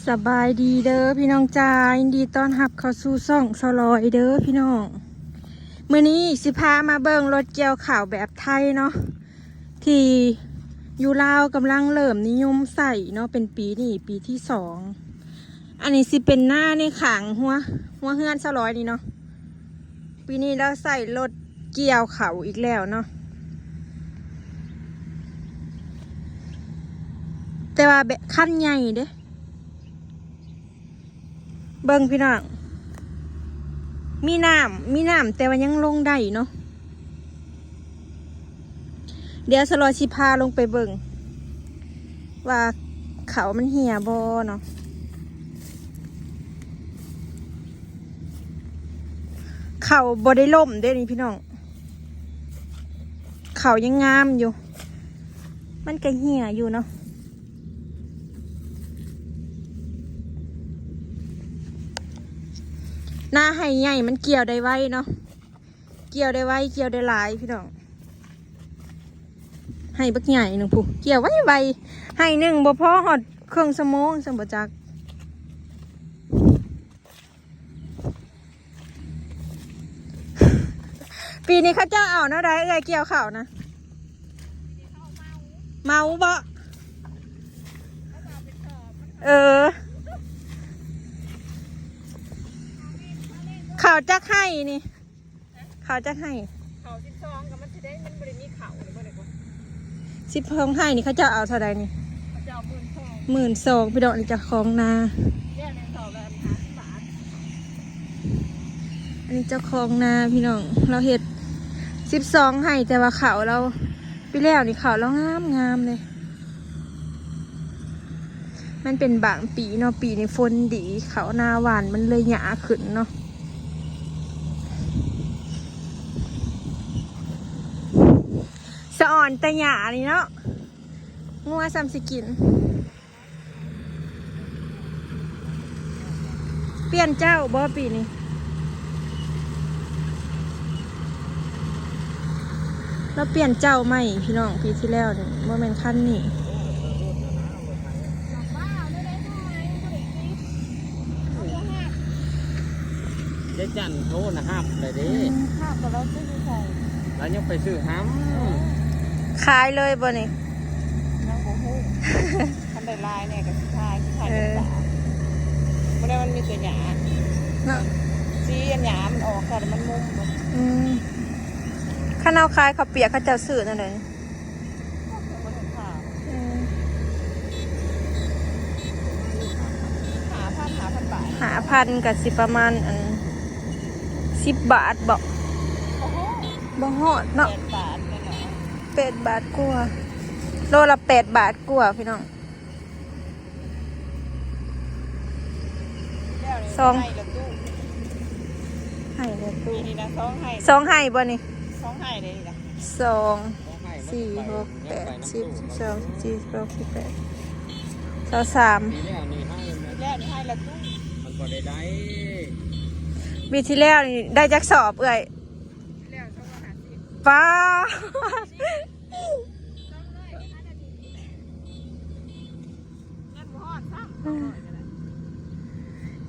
สบายดีเด้อพี่น้องจ้ายินดีต้อนรับเข้าสู่ซ่องสลอยเด้อพี่น้องมื้อนี้สิพามาเบิ่งรถเกี่ยวข้าวแบบไทยเนาะที่อยู่ลาวกำลังเริ่มนิยมใส่เนาะเป็นปีนี้ปีที่2อันนี้สิเป็นหน้าในขางหัวเฮือนสลอยนี่เนาะปีนี้เราใส่รถเกี่ยวข้าวอีกแล้วเนาะแต่ว่าแบบคันใหญ่เด้เบิ่งพี่น้องมีน้ำแต่ว่ายังลงได้เนาะเดี๋ยวสลอยสิพาลงไปเบิ่งว่าเขามันเหี่ยบ่เนาะเขาบ่ได้ล่มเด้นี่พี่น้องเขายังงามอยู่มันก็เหี่ยอยู่เนาะหน้าให้ใหญ่มันเกี่ยวได้ไวเนาะเกี่ยวได้ไวเกี่ยวได้หลายพี่น้องให้บักใหญ่หนึ่งผู้เกี่ยวไวให้หนึ่งบ่พอหอดเครื่องสมองสมบูรจักปีนี้เขาเจ้าเอานะได้ไงเกี่ยวข่าวนะเมาบ่ข่าวจักให้นี่ข่าวจักให้เขา12กับมันจะได้มันบริมีเขาหรือว่าอะไรกว่า12ให้นี่เขาเจ้าเอาเท่าใดนี่เขาจะเอา12,000พี่ดอกนี่จะคลองนาเนี่ยในเขาแบบ50 บาทอันนี้เจ้าของนาพี่น้องเราเห็ด12ให้แต่ว่าเขาเราปีแล้วนี่เขาเรางามเลยมันเป็นบางปีเนาะปีนี้ฝนดีเขานาหวานมันเลยหยาขึ้นเนาะสะอ่อนแต่หยานี่เนาะงัวซ้ำสิกินเปลี่ยนเจ้าบ่ปีนี้เราเปลี่ยนเจ้าใหม่พี่น้องปีที่แล้วเนี่ยว่าเป็นขั้นนี่เจ๊จันโทษนะฮับเลยดิฮับแต่เราซื้อใส่แล้วยังไปซื้อห้ขายเลยบ่นี่น้องโบฮูทำได้ลายเนี่ยกับสีขายเป็นสาวไม่ได้มันมีแต่หยาเนาะสีหยามันออกค่ะมันมุมข้าวคายเขาเปียกเขาเจ้าสื่อนั่นเลย5,000กับสิประมาณ10 บาทบอกบ่ฮอดเนาะ8 บาทกว่าโลละ8 บาทกว่าพี่น้องให้เดือตู้นี่นะ2ให้บ่นี่2ให้เลยนะ2 4 6 8 10 12 13 14 15 23ปีแล้วนี่ให้แล้วนี่ให้ละตู้มันก็ได้ปีที่แล้วนี่ได้จักสอบเอ้ยแล้ว250ป้า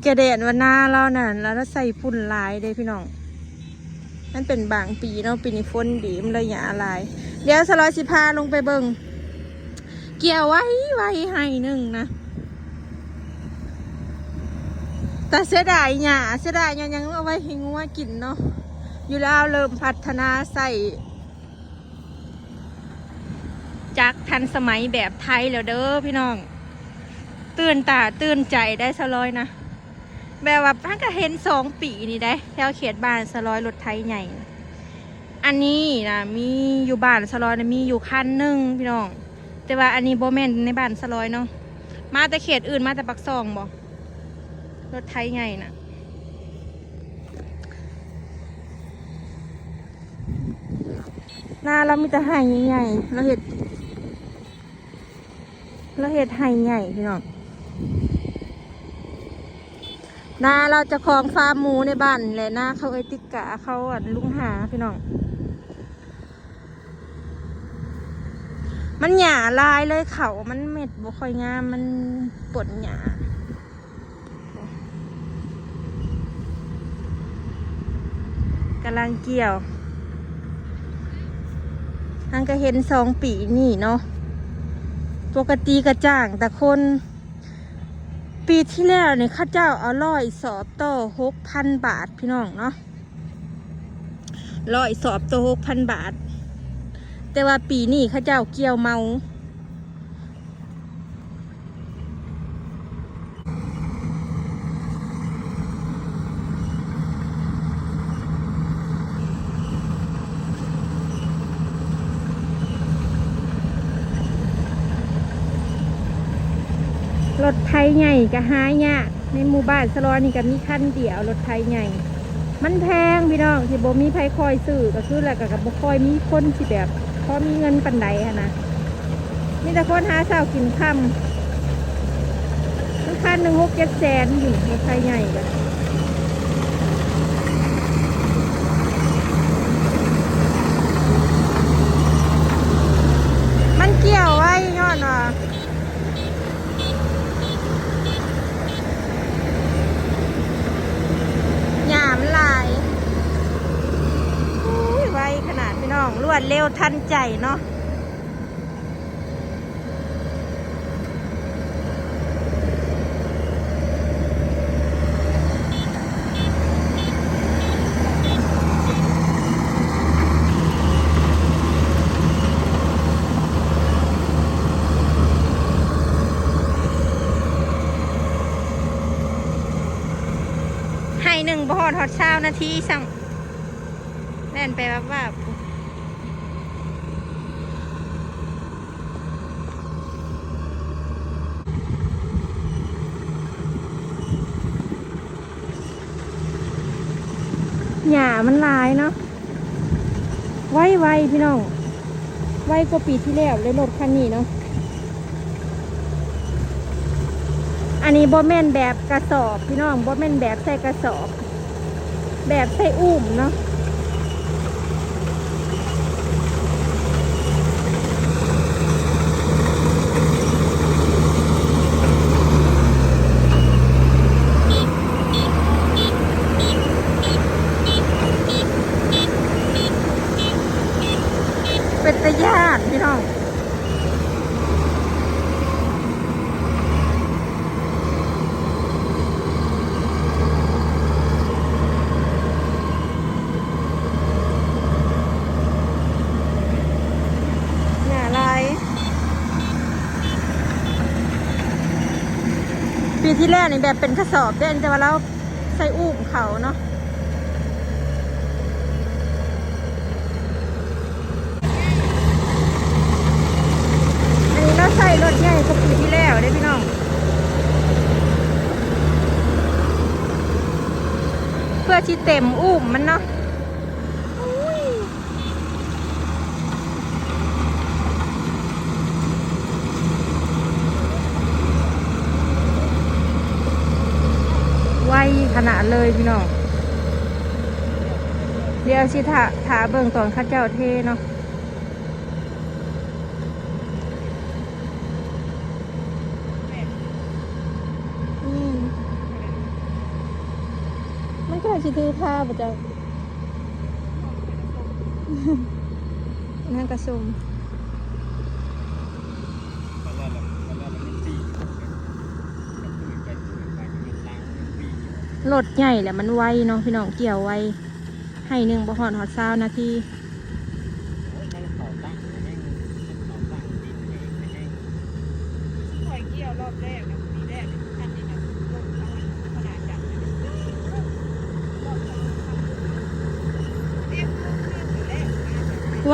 แกเด่นวันหน้าเราน่ะแล้วเราใส่ฝุ่นลายได้พี่น้องนั่นเป็นบางปีเนาะปีนี้ฝนดีมันเลยหยาลายเดี๋ยวสลอยสิพาลงไปเบิ่งเกี่ยวไว้ให้หนึ่งนะแต่เสียดายหยายังเอาไว้ให้งัวกินเนาะอยู่แล้วเริ่มพัฒนาใส่จักทันสมัยแบบไทยแล้วเด้อพี่น้องตื่นตาตื่นใจได้สลอยนะแบบว่าท่านก็เห็น2 ปีนี่ได้แถวเขตบ้านสลอยรถไทยใหญ่อันนี้นะมีอยู่บ้านสลอยนะมีอยู่คันหนึ่งพี่น้องแต่ว่าอันนี้โบแมนในบ้านสลอยเนาะมาแต่เขตอื่นมาแต่ปักซองบ่รถไทยใหญ่นะหน้าเรามีแต่ไห่ใหญ่เราเห็ดไห่ใหญ่พี่น้องนาเราจะคลองฟาร์มหมูในบ้านแหละนาเขาติกะเขาลุงหาพี่น้องมันหยาลายเลยเขามันเม็ดบ่ค่อยงามมันปวดหยา กำลังเกี่ยวทางก็เห็น2 ปีนี่เนาะปกติกระจ้างแต่คนปีที่แล้วเนี่ยข้าเจ้าเอา100 สอบต่อ 6,000 บาทพี่น้องเนาะ100 สอบต่อ 6,000 บาทแต่ว่าปีนี้ข้าเจ้าเกี่ยวเมารถไทยใหญ่ก็หายากในหมู่บ้านสลอนี่ก็มีคันเดียวรถไทยใหญ่มันแพงพี่น้องที่บ่มีไผคอยซื้อก็คือแล้วก็บ่คอยมีคนที่แบบพอมีเงินปันใดค่ะนะมีแต่คนหาเช้ากินค่ำคันหนึ่ง6-7 แสนอยู่รถไทยใหญ่กันมันเกี่ยวไว้ย้อนว่าหยามลายไวขนาดพี่น้องรวดเร็วทันใจเนาะให้หนึ่งบ่ฮอดฮอดเช้านาทีสั่งแล่นไปว่าหญ้ามันหลายเนาะไวพี่น้องไวกว่าปีที่แล้วเลยรถคันนี้เนาะอันนี้บ่แม่นแบบกระสอบพี่น้องบ่แม่นแบบใส่กระสอบแบบใส่อุ้มเนาะเป็นตะย่านพี่น้องปีที่แรกนี่แบบเป็นกระสอบเด่นแต่ว่าเราใส่อุ้มเขาเนาะอันนี้เราใส่รถใหญ่กว่าปีที่แล้วได้พี่น้องเพื่อที่เต็มอุ้มมันเนาะไวขนาดเลยพี่น้องเดี๋ยวชิถาเบิ่งตอนข้าเจ้าเทเนาะมันก็ชิถือผ้าป่ะเจ้านั่นกระซุ่มรถใหญ่แหละมันไวเนาะพี่น้องเกี่ยวไวให้หนึ่งบ่ฮอดฮอด20 นาทีคอยเกี่ยวรอบแรกนะปีแรกคันนี้นะลงขนาดจับไว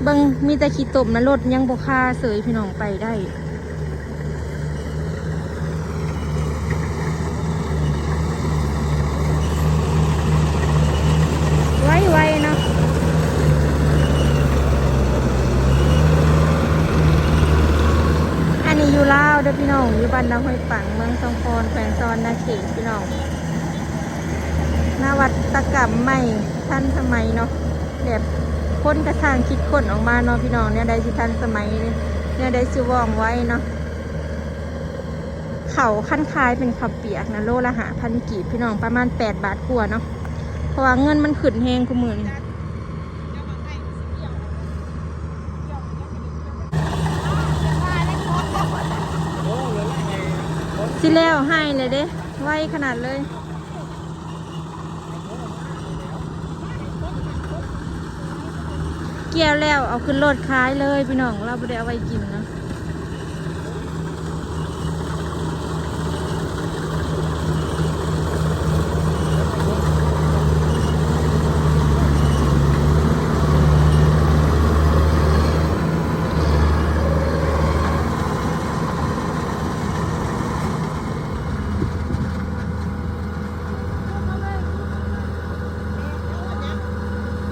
เบิ่งมีแต่ขี้ตมนะรถยังบ่คาเสยพี่น้องไปได้ไวเนาะอันนี้อยู่ลาวเด้อพี่น้องอยู่บ้านนาห้วยปังเมืองสองคอนแขวงซอนนาเขตพี่น้องนวัตกรรมใหม่ทันสมัยเนาะแบบคนกระสร้างคิดคนออกมาเนาะพี่น้องเนี่ยได้สิทันสมัยเนี่ยได้สิว่องไว้เนาะเขาขั้นคายเป็นข้าวเปียกนะโลละ5,000 กีบพี่น้องประมาณ8 บาทกว่าเนาะพ ราะว่าเงินมันขึ้นแฮงกูมื้อนี้สิแล้วให้เลยเด้ไวขนาดเลยเกี่ยวแล้วเอาขึ้นรถขายเลยพี่น้องเราไม่ได้เอาไว้กินนะ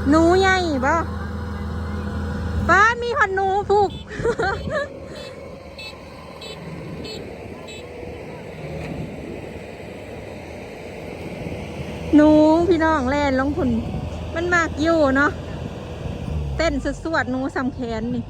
หนูใหญ่ป่ะป้ามีหอดหนูผูก หนูพี่น้องแล่นลงคุณมันมากอยู่เนาะเต้นสวดๆหนูสำแขนนี่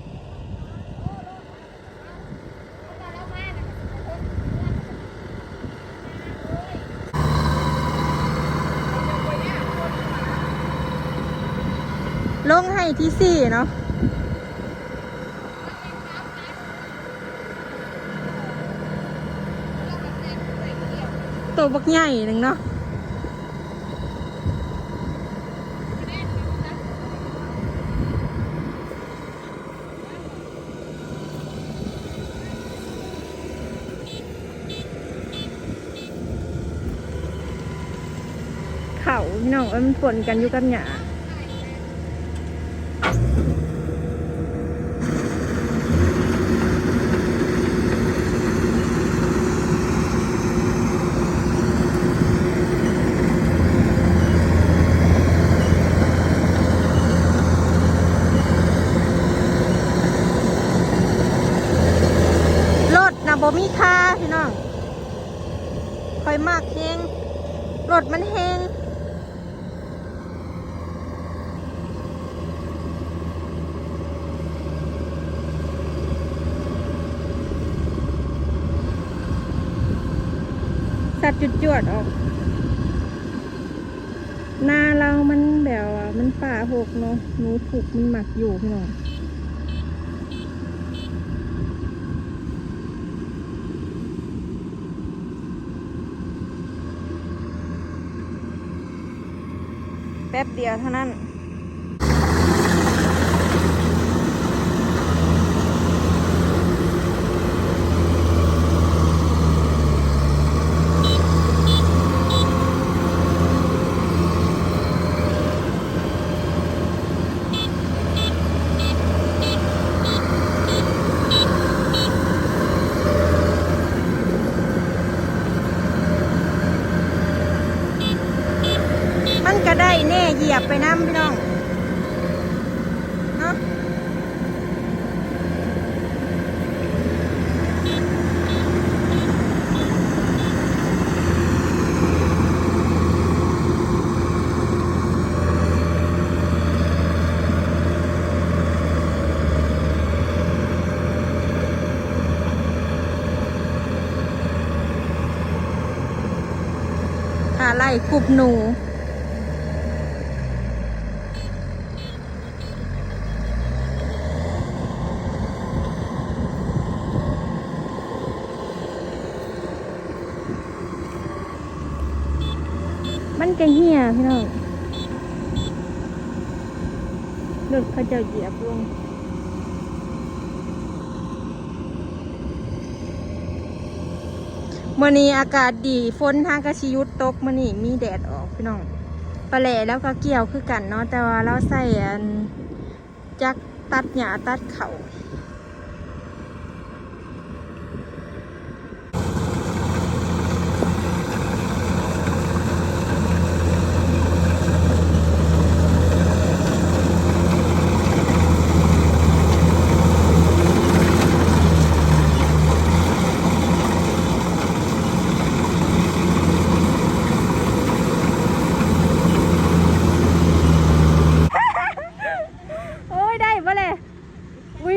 ลงให้ที่สี่เนาะตัวบักใหญ่หนึ่งเนาะเขาพี่น้องมันฝนกันอยู่กับหยาบ่มีค่าพี่น้องคอยมากแฮงรถมันแฮงสัตว์จุดจวดออกหน้าเรามันแบบว่ามันป่าหกเนาะหนูผูกมันหมักอยู่พี่น้องแป๊บเดียวเท่านั้นมันก็ได้แน่เหยียบไปน้ำพี่น้องเนาะอะไรกรุบหนูมันจะเหี่ยพี่น้องรถเขาจะเหยียบลงมื้อนี้อากาศดีฝนทางกระชิยุดตกมื้อนี้มีแดดออกพี่น้องปลาแหล่แล้วก็เกี่ยวคือกันเนาะแต่ว่าเราใส่จักตัดหญ้าตัดเขา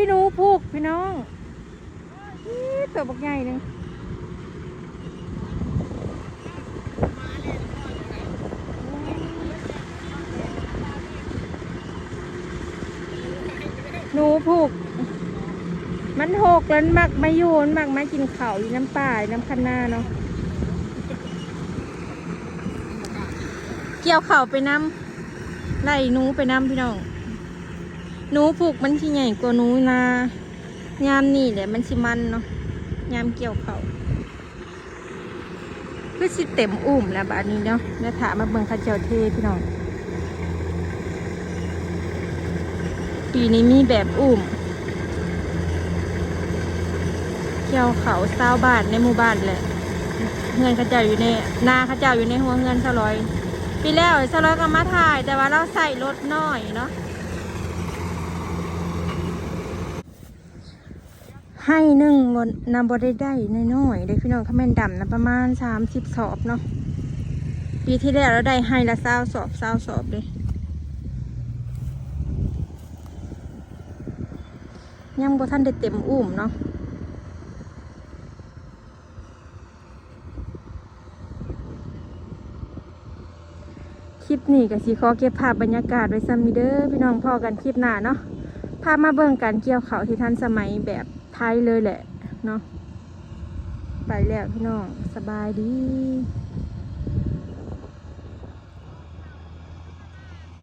หนูผูกพี่น้องตัวบักใหญ่หนึ่ง หนูผูกมันหกแล้วมักมาโยนมักมากินข้าวอยู่น้ำป่าน้ำคันนาเนาะเกี่ยวข้าวไปน้ำไล่หนูไปน้ำพี่น้องหนูผูกมันที่ใหญ่กว่าหนูนายามนี่แหละมันสิมันเนาะยามเกี่ยวข้าวคือสิเต็มอุ่มแล้วบาดนี้เนาะแล้วถามมาเบิ่งข้าเจ้าเทพี่น้องปีนี้มีแบบอุ่มเกี่ยวเขา20 บาทในหมู่บ้านแหละเงินข้าเจ้าอยู่ในนาข้าเจ้าอยู่ในหัวเงิน200ปีแล้ว200ก็มาถ่ายแต่ว่าเราใส่รถน้อยเนาะให้หนึ่งบนนำบได้น้อยๆได้พี่น้องข้าแม่นดำนะประมาณ30 สอบเนาะปีที่แล้วเราได้ให้ละ20 สอบเลยยังบ่ทันได้เต็มอุ่มเนาะคลิปนี้ก็สิขอเก็บภาพบรรยากาศไว้ซ้ำนี้เด้อพี่น้องพอกันคลิปหน้าเนาะพามาเบิ่งการเกี่ยวข้าวที่ทันสมัยแบบไทยเลยแหละเนาะไปแล้วพี่น้องสบายดี